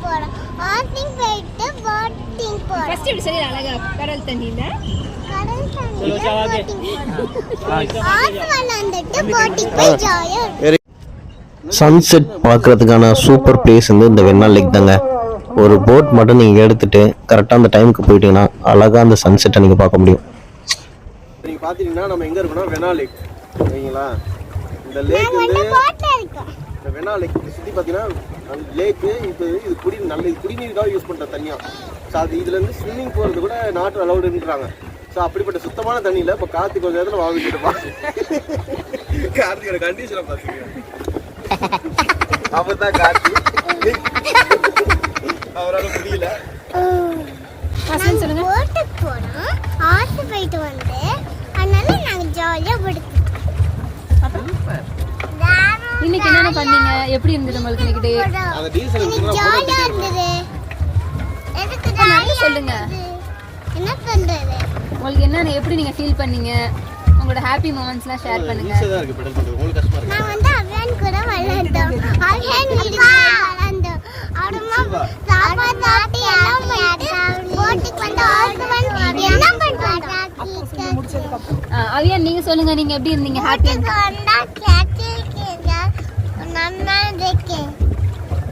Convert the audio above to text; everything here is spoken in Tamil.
போறோம். ஆர்டிங் போயிட்டு போட்டிங் போறோம். ஃபர்ஸ்ட் இப்படி சொல்லி அழகா கடல் தண்ணில சன்செட் பார்க்கறதுக்கான சூப்பர் பிளேஸ் வந்து இந்த வெண்ணா லேக் தாங்க. ஒரு போட் மட்டும் நீங்கள் எடுத்துட்டு கரெக்டாக அந்த டைமுக்கு போயிட்டீங்கன்னா அழகாக அந்த சன்செட்டை நீங்கள் பார்க்க முடியும். நீங்கள் பார்த்தீங்கன்னா நம்ம எங்கே இருக்கோம்னா வெண்ணா லேக் சரிங்களா. இந்த லேக் வந்து இந்த வெண்ணா லேக் சுற்றி பார்த்தீங்கன்னா அந்த லேக்கு இப்போ இது குடிநீருக்காக யூஸ் பண்ணுற தண்ணியாக. ஸோ அது இதுலேருந்து ஸ்விம்மிங் போகிறது கூட நாட் அலவுடுன்றாங்க. ஸோ அப்படிப்பட்ட சுத்தமான தண்ணியில் இப்போ கார்த்திக் கொஞ்சம் நேரத்தில் வாங்கிட்டுப்பா. கார்த்திகோட கண்டிஷனை பார்த்தீங்க அவர் தான் கார்த்திக். அவரால் முடியல. சொல்லுங்க போட்டுக்கு போனோம். ஆத்து போயிட்டு வந்து அதனால நாங்கள் ஜாலியாக படுத்தோம். இன்னைக்கு என்னென்ன பண்ணீங்க? எப்படி இருந்தது உங்களுக்கு இன்னைக்கு டே? அந்த டீசல் ஜாலியாக இருந்தது. எதுக்கு நிறைய சொல்லுங்க. என்ன பண்றது? உங்களுக்கு என்ன எப்படி நீங்க ஃபீல் பண்ணீங்க? உங்களோட ஹாப்பி மொமெண்ட்ஸ்லாம் ஷேர் பண்ணுங்க. ஈஸியா இருக்கு பெடல் பண்றது. உங்களுக்கு கஷ்டமா இருக்கு? நான் வந்து அவ்யான் கூட விளையாண்டோம். அவ்யான் வீட்டுல விளையாண்டோம். அப்புறமா சாப்பாடு எல்லாம் பண்ணிட்டு போட்டுக்கு வந்து ஆர்வன் என்ன பண்றாங்க? அவ்யான் நீங்க சொல்லுங்க, நீங்க எப்படி இருந்தீங்க? ஹாப்பியா வந்தா கேட்டிருக்கீங்க. நல்லா இருக்கேன்.